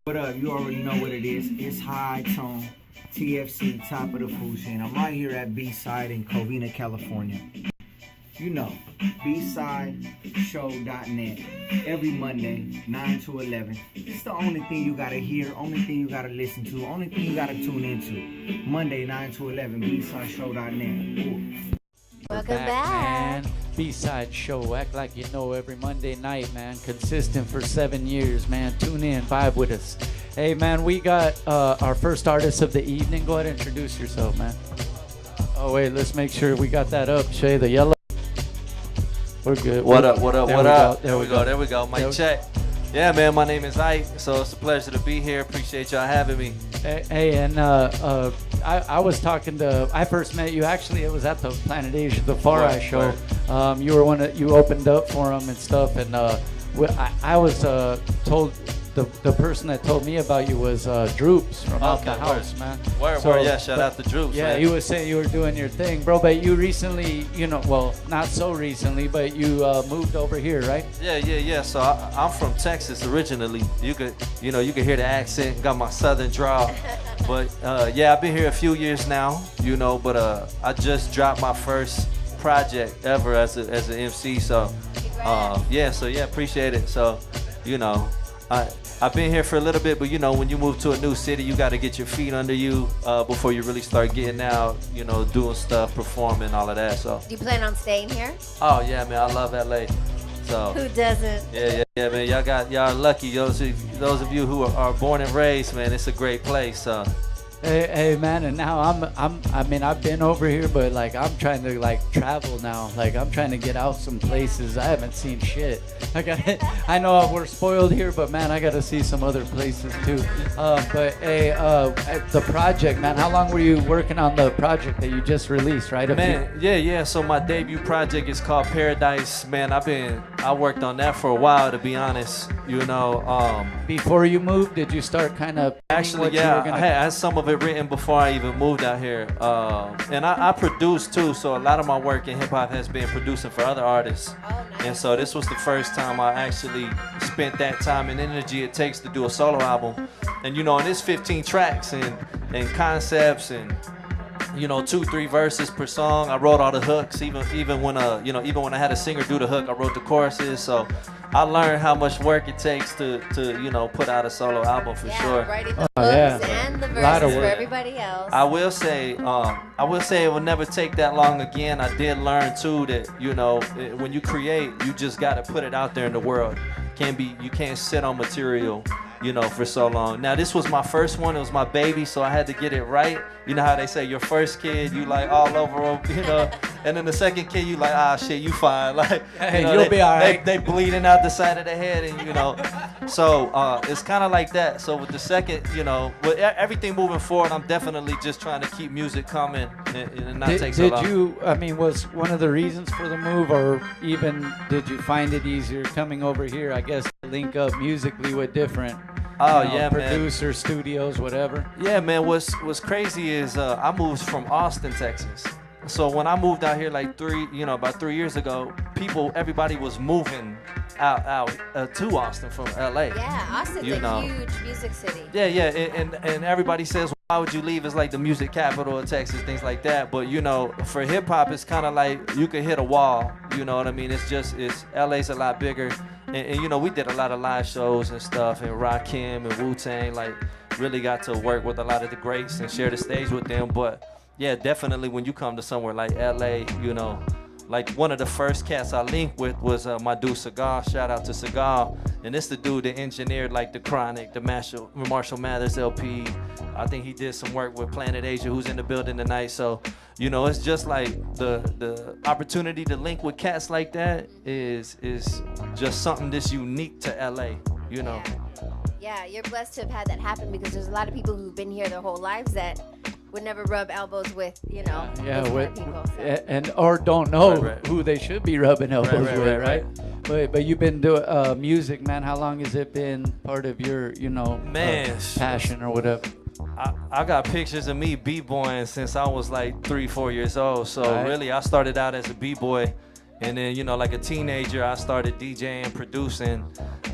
What up? You already know what it is. It's High Tone, TFC, top of the food chain. I'm right here at B-Side in Covina, California. You know, bsideshow.net. Every Monday, 9 to 11. It's the only thing you gotta hear, only thing you gotta listen to, only thing you gotta tune into. Monday, 9 to 11, bsideshow.net. Ooh. Welcome back. Man. B-Side Show. Act like you know every Monday night, man. Consistent for 7 years, man. Tune in, vibe with us. Hey, man, we got our first artist of the evening. Go ahead and introduce yourself, man. Oh, wait, let's make sure we got that up. Shaye, the yellow. We're good. What up, what up, what up? There we go. There we go. Mic check. Yeah, man, my name is Ike, so it's a pleasure to be here. Appreciate y'all having me. Hey, and I was talking to, I first met you, actually, it was at the Planet Asia, the Far Eye show. You were you opened up for him and stuff, and I was told, the person that told me about you was Droops from out the house, man. Word, yeah, shout out to Droops. Yeah, man. he was saying you were doing your thing, bro, but you recently, well, not so recently, but you moved over here, right? Yeah. So I'm from Texas originally. You could hear the accent, got my southern drawl. But yeah, I've been here a few years now, but I just dropped my first project ever as an MC, so yeah, appreciate it. So, I've been here for a little bit, but when you move to a new city, you got to get your feet under you before you really start getting out, doing stuff, performing, all of that. So. Do you plan on staying here? Oh yeah, man, I love LA. So. Who doesn't? Yeah, man. Y'all are lucky. Those of you who are born and raised, man, it's a great place. So. Hey, man, and now I've been over here, but like I'm trying to travel now. Like I'm trying to get out some places. I haven't seen shit. I know we're spoiled here, but man, I gotta see some other places too. But hey, the project, man, how long were you working on the project that you just released, right? Man, yeah. So my debut project is called Paradise. Man, I worked on that for a while, to be honest. Before you moved, did you start kind of? Actually, yeah, I had some of it written before I even moved out here. And I produce too, so a lot of my work in hip hop has been producing for other artists. Oh, nice. And so this was the first time I actually spent that time and energy it takes to do a solo album. And and it's 15 tracks and concepts and 2-3 verses per song. I wrote all the hooks, even when I had a singer do the hook, I wrote the choruses. So I learned how much work it takes to put out a solo album for sure. Writing the hooks and the verses for everybody else. I will say it will never take that long again. I did learn too that when you create, you just got to put it out there in the world. You can't sit on material for so long. Now this was my first one. It was my baby, so I had to get it right. You know how they say your first kid, you like all over them, and then the second kid, you like, shit, you fine. Like, hey, you'll be all right. They bleeding out the side of the head, and so it's kind of like that. So with the second, with everything moving forward, I'm definitely just trying to keep music coming and not take so long. Was one of the reasons for the move, or even did you find it easier coming over here? I guess to link up musically with different. Producer, studios, whatever. Yeah, man. What's crazy is I moved from Austin, Texas. So when I moved out here about 3 years ago, everybody was moving out to Austin from LA. Yeah, Austin's a huge music city. Yeah, and everybody says, why would you leave? It's like the music capital of Texas, things like that. But for hip hop, it's kind of like you could hit a wall. You know what I mean? It's LA's a lot bigger. And we did a lot of live shows and stuff, and Rakim and Wu-Tang, really got to work with a lot of the greats and share the stage with them. But yeah, definitely when you come to somewhere like LA, like one of the first cats I linked with was my dude Cigar. Shout out to Cigar. And it's the dude that engineered the Chronic, the Marshall Mathers LP. I think he did some work with Planet Asia, who's in the building tonight. So, it's just like the opportunity to link with cats like that is just something that's unique to LA, Yeah, you're blessed to have had that happen, because there's a lot of people who've been here their whole lives that would never rub elbows with, those kind of people. So. Or don't know who they should be rubbing elbows with, right? But you've been doing music, man. How long has it been part of your, passion or whatever? I got pictures of me b-boying since I was 3-4 years old. So really, I started out as a b-boy. And then, like a teenager, I started DJing, producing.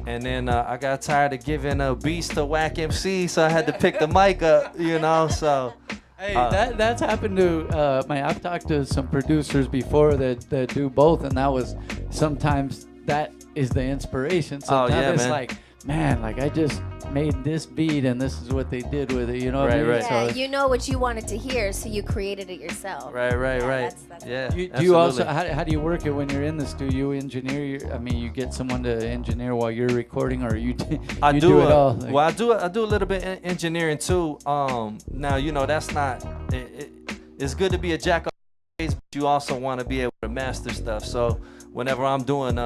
And then I got tired of giving beats to whack MC, so I had to pick the mic up, you know. So. Hey, that's happened to I've talked to some producers before that do both, and that was sometimes that is the inspiration. Sometimes it's like, man, like I just made this beat and this is what they did with it, you know what I mean? Right. Yeah, you know what you wanted to hear, so you created it yourself. Right. Yeah, do you also, how do you work it when you're in the studio? You engineer, you get someone to engineer while you're recording, or you do it all? Like, well, I do a little bit of engineering too. Now, you know, that's not, it's good to be a jack of all trades, but you also want to be able to master stuff. So whenever I'm doing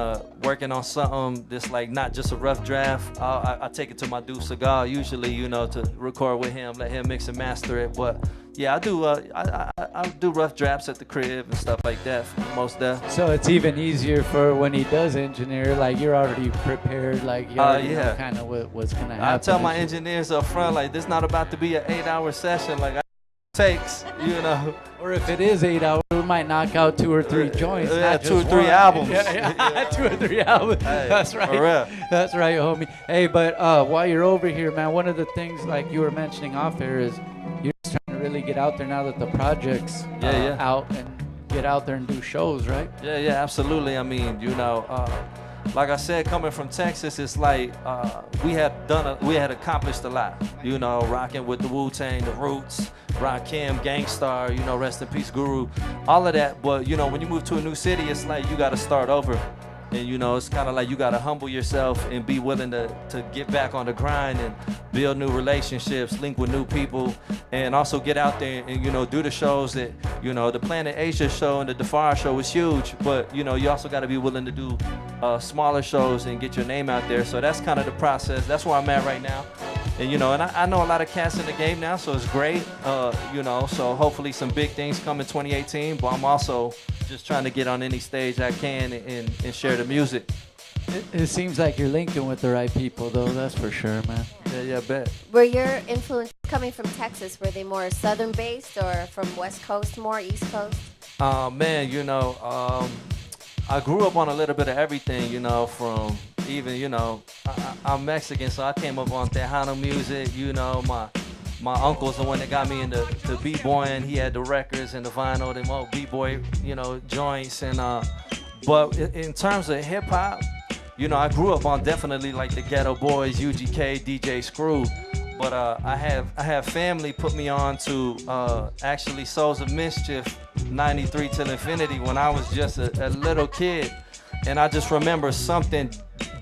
working on something that's like not just a rough draft, I take it to my dude Cigar usually, you know, to record with him, let him mix and master it. But yeah, I do rough drafts at the crib and stuff like that for most stuff. So it's even easier for when he does engineer, like you're already prepared, like you already know kind of what's gonna happen. I tell my engineers up front, like, this not about to be an 8-hour session, like takes, you know. Or if it is 8 hours, we might knock out 2 or 3 joints. Yeah, not 2 or just 3 one. albums. Yeah. 2 or 3 albums. Hey, that's right. For real. That's right, homie. Hey, but while you're over here, man, one of the things like you were mentioning off air is you're just trying to really get out there now that the project's out, and get out there and do shows, right? Yeah, absolutely. I mean, you know, like I said, coming from Texas, it's like we had accomplished a lot. You know, rocking with the Wu-Tang, the Roots, Rakim, Gangstar, you know, rest in peace, Guru, all of that. But you know, when you move to a new city, it's like you got to start over. And you know, it's kind of like you got to humble yourself and be willing to get back on the grind and build new relationships, link with new people, and also get out there and, you know, do the shows that, you know, the Planet Asia show and the Defar show was huge, but you know, you also got to be willing to do smaller shows and get your name out there. So that's kind of the process. That's where I'm at right now. And you know, and I know a lot of cats in the game now, so it's great. You know, so hopefully some big things come in 2018. But I'm also just trying to get on any stage I can and share the music. It seems like you're linking with the right people, though. That's for sure, man. Yeah, bet. Were your influence coming from Texas? Were they more southern based or from West Coast, more East Coast? Man, you know, I grew up on a little bit of everything, you know, from even, you know, I'm Mexican, so I came up on Tejano music, you know, my uncle's the one that got me into b-boying. He had the records and the vinyl, them old b-boy, you know, joints. And but in terms of hip hop, you know, I grew up on definitely like the Ghetto Boys, UGK, DJ Screw. But I have family put me on to actually Souls of Mischief 93 Till Infinity when I was just a little kid. And I just remember something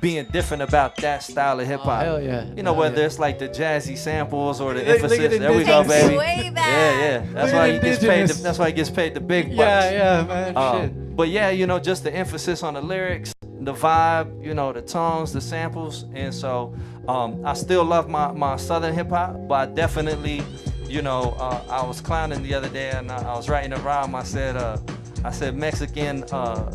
being different about that style of hip hop. Hell yeah. You know, whether it's like the jazzy samples or the emphasis. There we go, baby. Way back. Yeah. That's why he gets paid. That's why he gets paid the big bucks. Yeah, man. Shit. But yeah, you know, just the emphasis on the lyrics, the vibe, you know, the tones, the samples, and so I still love my southern hip hop, but I definitely, you know, I was clowning the other day and I was writing a rhyme. I said Mexican,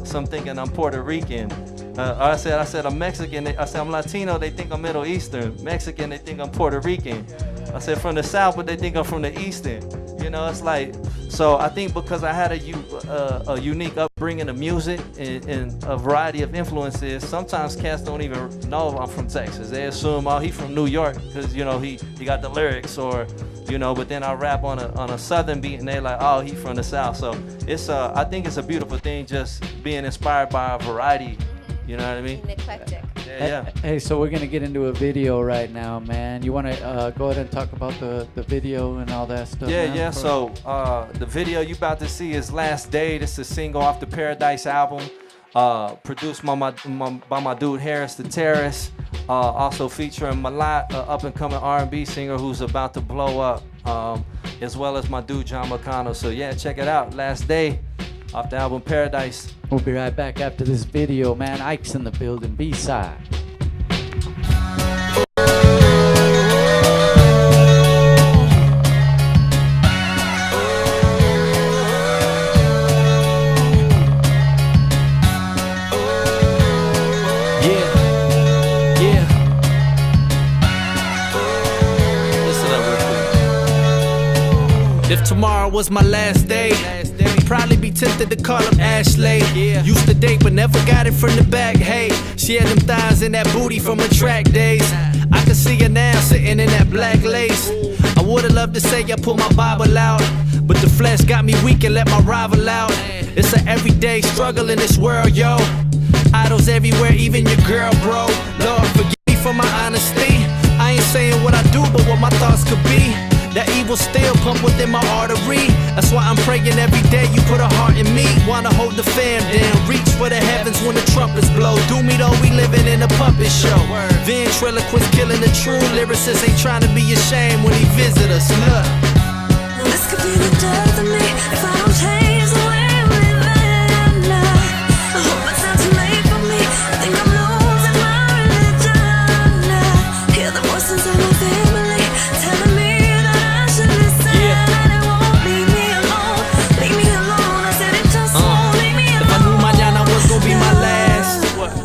some thinking I'm Puerto Rican. I said I'm Mexican. I said I'm Latino. They think I'm Middle Eastern. Mexican, they think I'm Puerto Rican. I said from the South, but they think I'm from the Eastern. You know, it's like, so I think because I had a unique upbringing of music and a variety of influences, sometimes cats don't even know I'm from Texas. They assume, oh, he from New York because, you know, he got the lyrics, or, you know, but then I rap on a southern beat and they're like, oh, he from the South. So it's I think it's a beautiful thing just being inspired by a variety. You know what I mean? Eclectic. Yeah. Hey, so we're gonna get into a video right now, man. You wanna go ahead and talk about the video and all that stuff? Yeah. So the video you about to see is Last Day. This is a single off the Paradise album, produced by my dude Harris the Terrace. Also featuring Malat, up and coming R&B singer who's about to blow up, as well as my dude John McConnell. So yeah, check it out. Last Day off the album Paradise. We'll be right back after this video, man. Ike's in the building, B-side. If tomorrow was my last day, probably be tempted to call him Ashley. Used to date but never got it from the back. Hey, she had them thighs and that booty from her track days. I can see her now sitting in that black lace. I would've loved to say I pulled my Bible out, but the flesh got me weak and let my rival out. It's an everyday struggle in this world, yo. Idols everywhere, even your girl, bro. Lord, forgive me for my honesty. I ain't saying what I do, but what my thoughts could be. That evil still pump within my artery. That's why I'm praying every day you put a heart in me. Wanna hold the fam down, reach for the heavens when the trumpets blow. Do me though, we living in a puppet show. Ventriloquist killing the true lyricist. Ain't trying to be ashamed when he visit us. Look, this could be the death of me if I don't change the way I'm living now. I hope it's not too late for me. I think I'm losing my religion now. Hear the voices of my family telling me that I should listen. And it won't leave me alone. Leave me alone. I said it just won't leave me alone. If I knew mañana was gonna be my last,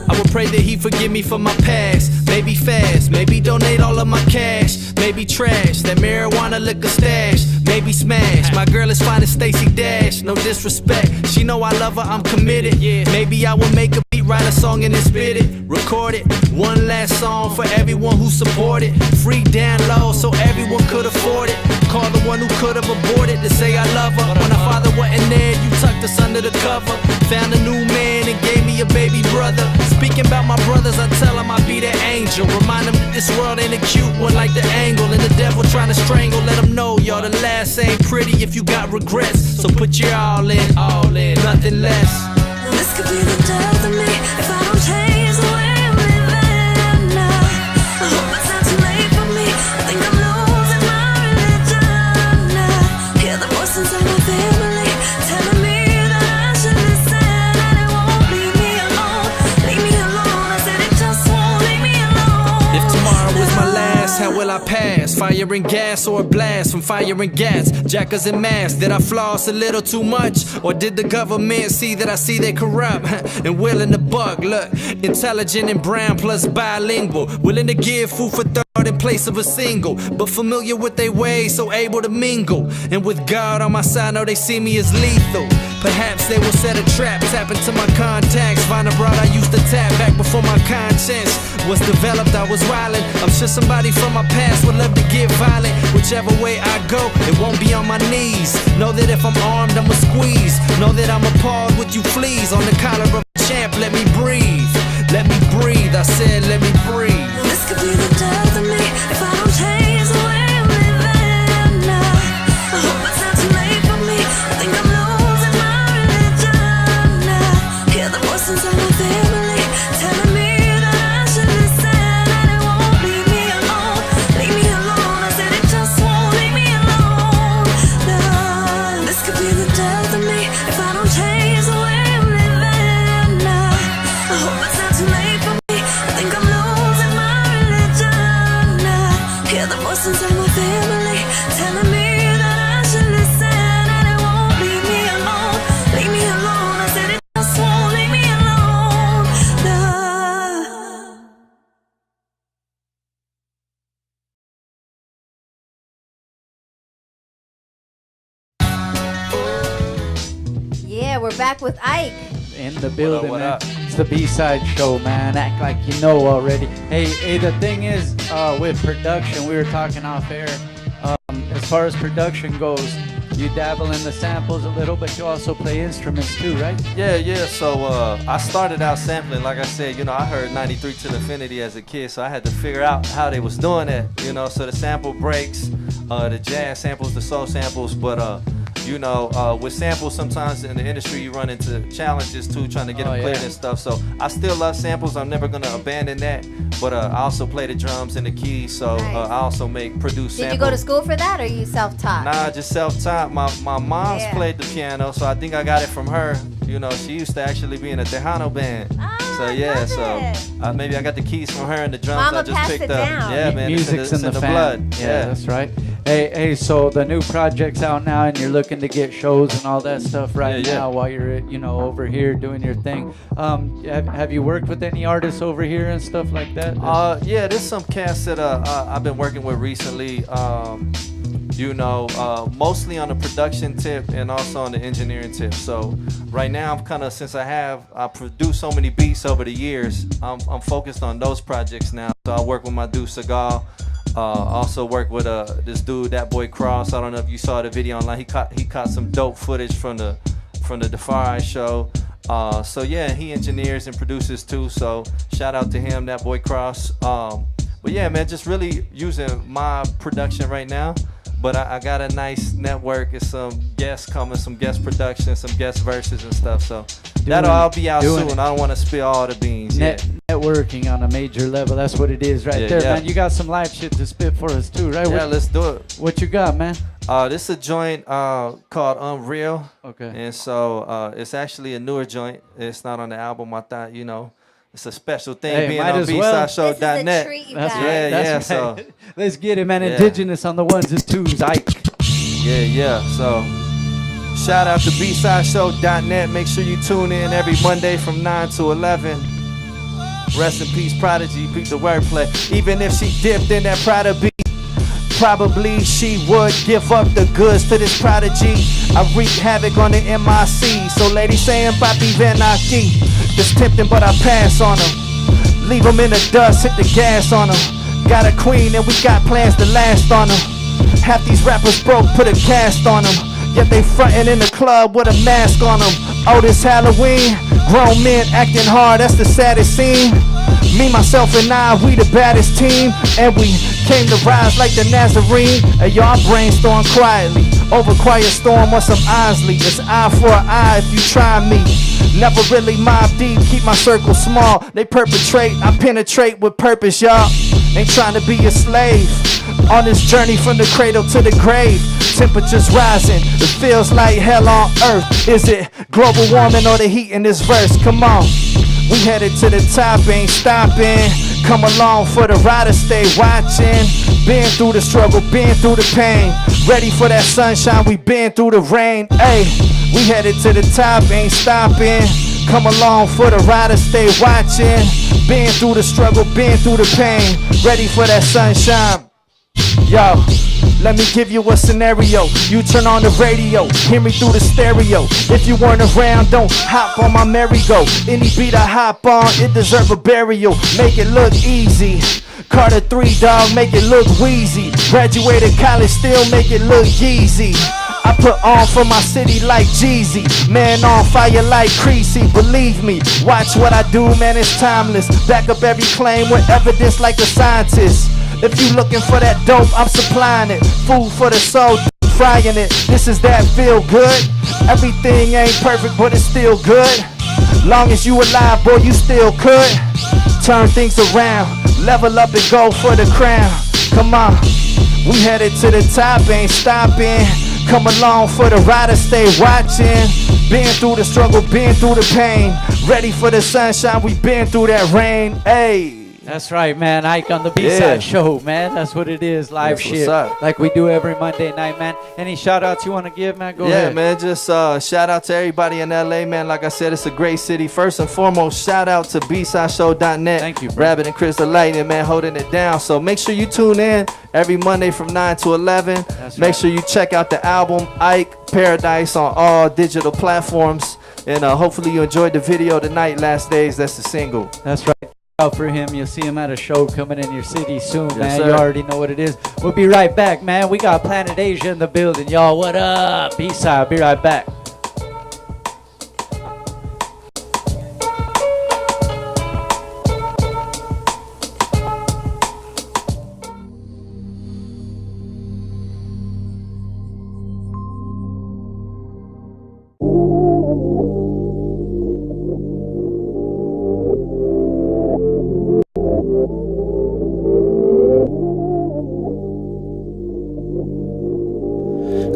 I would pray that he forgive me for my past. Maybe fast, maybe donate all of my cash. Maybe trash that marijuana liquor stash. Maybe smash. My girl is fine as Stacey Dash. No disrespect, she know I love her, I'm committed. Maybe I will make a beat, write a song and then spit it. Record it, one last song for everyone who supported. Free download so everyone could afford it. Call the one who could have aborted to say I love her. When our father wasn't there, you tucked us under the cover. Found a new man and gave me a baby brother. Speaking about my brothers, I tell him I be their angel. Remind them that this world ain't a cute one like the angle. And the devil trying to strangle, let them know, y'all, the last ain't pretty if you got regrets. So put your all in, nothing less. This could be the death of me if I don't change the way I'm living now. I hope it's not too late for me. I think I'm losing my religion now. Hear the voices of my family telling me that I should listen. And it won't leave me alone. Leave me alone. I said it just won't leave me alone. If tomorrow was my last, how will I pass? Fire and gas or a blast from fire and gas? Jackers and masks, did I floss a little too much? Or did the government see that I see they corrupt and willing to buck? Look, intelligent and brown plus bilingual, willing to give food for thought in place of a single, but familiar with their ways, so able to mingle. And with God on my side, know they see me as lethal. Perhaps they will set a trap, tap into my contacts, find a broad I used to tap back before my conscience was developed. I was wildin'. I'm sure somebody from my past would love to get violent. Whichever way I go, it won't be on my knees. Know that if I'm armed, I'ma squeeze. Know that I'm appalled with you fleas on the collar of a champ. Let me breathe, let me breathe. I said let me breathe. This could be the death of me if I don't change the way I'm living now. I hope it's not too late for me. I think I'm losing my religion now. Hear the voices of my family telling me that I should listen. And it won't leave me alone. Leave me alone. I said it just won't leave me alone. No, this could be the death of me if I don't change the way I'm living now. I hope it's not too late for me. I think I'm losing my religion now. Hear the voices of my family telling me that I should listen. And it won't leave me alone. Leave me alone. I said it just won't leave me alone. No. Yeah, we're back with Ike. In the building, what man. up? It's the B-side show, man. Act like you know already. Hey, the thing is, with production, we were talking off air. As far as production goes, you dabble in the samples a little, but you also play instruments too, right? Yeah. So I started out sampling. Like I said, I heard 93 to Infinity as a kid, so I had to figure out how they was doing that. So the sample breaks, the jazz samples, the soul samples, but with samples, sometimes in the industry you run into challenges too, trying to get them cleared and stuff. So I still love samples. I'm never gonna abandon that. But I also play the drums and the keys. So Nice. I also produce samples. Did you go to school for that, or are you self-taught? Nah, just self-taught. My mom's Yeah. played the piano, so I think I got it from her. She used to actually be in a Tejano band. So yeah, maybe I got the keys from her and the drums Mama I just passed picked it up. down. Yeah, man, Music's it's in the blood. Yeah, that's right. Hey, so the new project's out now, and you're looking to get shows and all that stuff right now while you're, over here doing your thing. Have you worked with any artists over here and stuff like that? Yeah, there's some cats that I've been working with recently. mostly on the production tip and also on the engineering tip. So right now, I'm kind of, since I produced so many beats over the years, I'm focused on those projects now. So I work with my dude Segal. Also work with this dude, that boy Cross. I don't know if you saw the video online. He caught some dope footage from the Defy show. So yeah, he engineers and produces too. So shout out to him, that boy Cross. But yeah, man, just really using my production right now. But I got a nice network and some guests coming, some guest production, some guest verses and stuff. So that'll all be out soon. I don't want to spill all the beans. Networking on a major level. That's what it is right there, man. You got some live shit to spit for us too, right? Yeah, let's do it. What you got, man? This is a joint called Unreal. Okay. And so it's actually a newer joint. It's not on the album. I thought, it's a special thing being on BSideShow.net. Yeah. So let's get it, man. Indigenous on the ones and twos, Ike. Yeah. So shout out to BSideShow.net. Make sure you tune in every Monday from 9 to 11. Rest in peace, Prodigy. Beat the wordplay. Even if she dipped in that Prada beat, probably she would give up the goods to this prodigy. I wreak havoc on the MIC. So ladies saying Papi Ven aquí. It's tempting but I pass on them. Leave them in the dust, hit the gas on them. Got a queen and we got plans to last on them. Half these rappers broke, put a cast on them. Yet they frontin' in the club with a mask on them. Oh, this Halloween, grown men acting hard, that's the saddest scene. Me, myself, and I, we the baddest team. And we came to rise like the Nazarene. And y'all brainstorm quietly over quiet storm or some Isley. It's eye for an eye if you try me. Never really mob deep, keep my circle small. They perpetrate, I penetrate with purpose, y'all. Ain't trying to be a slave. On this journey from the cradle to the grave. Temperatures rising, it feels like hell on earth. Is it global warming or the heat in this verse? Come on. We headed to the top, ain't stopping. Come along for the ride, stay watching. Been through the struggle, been through the pain. Ready for that sunshine, we been through the rain. Hey, we headed to the top, ain't stopping. Come along for the ride, stay watching. Been through the struggle, been through the pain. Ready for that sunshine. Yo, let me give you a scenario. You turn on the radio, hear me through the stereo. If you weren't around, don't hop on my merry-go. Any beat I hop on, it deserve a burial. Make it look easy. Carter 3, dog, make it look wheezy. Graduated college, still make it look Yeezy. I put on for my city like Jeezy. Man on fire like Creasy. Believe me, watch what I do, man, it's timeless. Back up every claim with evidence like a scientist. If you looking for that dope, I'm supplying it. Food for the soul, frying it. This is that feel good. Everything ain't perfect, but it's still good. Long as you alive, boy, you still could. Turn things around, level up and go for the crown. Come on, we headed to the top, ain't stopping. Come along for the ride, stay watching. Been through the struggle, been through the pain. Ready for the sunshine, we been through that rain. Hey. That's right, man. Ike on the B-Side Show, man. That's what it is. Live shit. Like we do every Monday night, man. Any shout outs you want to give, man? Go ahead. Yeah, man. Just shout out to everybody in LA, man. Like I said, it's a great city. First and foremost, shout out to BSideShow.net. Thank you, bro. Rabbit and Crystle Lightning, man, holding it down. So make sure you tune in every Monday from 9 to 11. Make sure you check out the album, Ike Paradise, on all digital platforms. And hopefully you enjoyed the video tonight, Last Days. That's the single. That's right. Out for him. You'll see him at a show coming in your city soon, Yes, man. sir. You already know what it is. We'll be right back, man. We got Planet Asia in the building, y'all. What up? B-Side. Be right back.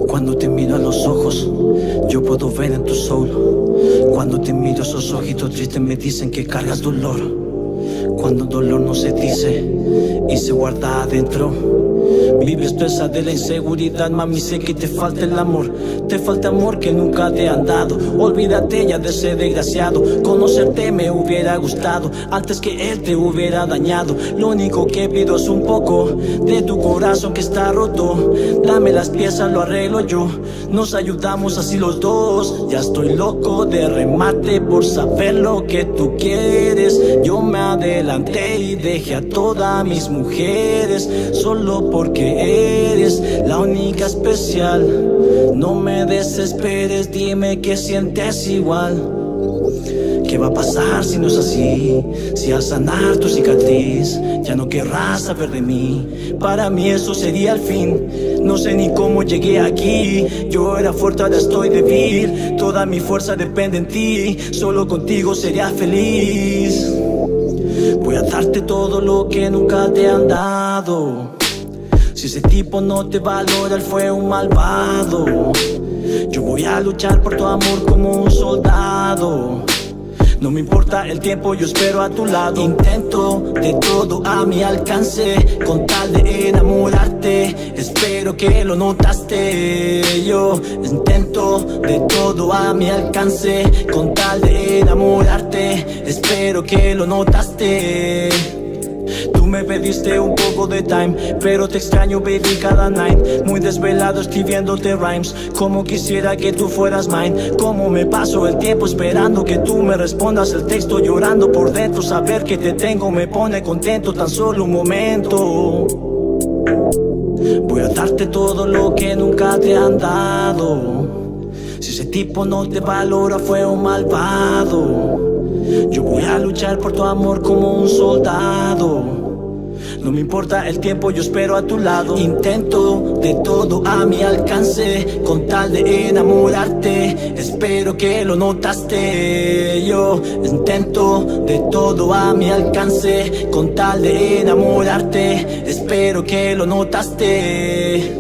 Cuando te miro a los ojos, yo puedo ver en tu soul. Cuando te miro esos ojitos tristes me dicen que cargas dolor. Cuando el dolor no se dice y se guarda adentro, vives presa de la inseguridad, mami, sé que te falta el amor. Te falta amor que nunca te han dado. Olvídate ya de ese desgraciado. Conocerte me hubiera gustado antes que él te hubiera dañado. Lo único que pido es un poco de tu corazón que está roto. Dame las piezas, lo arreglo yo. Nos ayudamos así los dos. Ya estoy loco de remate por saber lo que tú quieres. Yo me adelanté y dejé a todas mis mujeres solo porque eres la única especial. No me desesperes, dime que sientes igual. ¿Qué va a pasar si no es así? Si al sanar tu cicatriz ya no querrás saber de mí. Para mí eso sería el fin. No sé ni cómo llegué aquí. Yo era fuerte, ahora estoy débil. Toda mi fuerza depende en ti. Solo contigo sería feliz. Voy a darte todo lo que nunca te han dado. Si ese tipo no te valora, él fue un malvado. Yo voy a luchar por tu amor como un soldado. No me importa el tiempo, yo espero a tu lado. Intento de todo a mi alcance con tal de enamorarte. Espero que lo notaste. Yo intento de todo a mi alcance con tal de enamorarte. Espero que lo notaste. Tú me pediste un poco de time, pero te extraño, baby, cada night. Muy desvelado escribiéndote rhymes, como quisiera que tú fueras mine. Como me paso el tiempo esperando que tú me respondas el texto, llorando por dentro. Saber que te tengo me pone contento, tan solo un momento. Voy a darte todo lo que nunca te han dado. Si ese tipo no te valora, fue un malvado. Yo voy a luchar por tu amor como un soldado. No me importa el tiempo, yo espero a tu lado. Intento de todo a mi alcance con tal de enamorarte. Espero que lo notaste. Yo intento de todo a mi alcance con tal de enamorarte. Espero que lo notaste.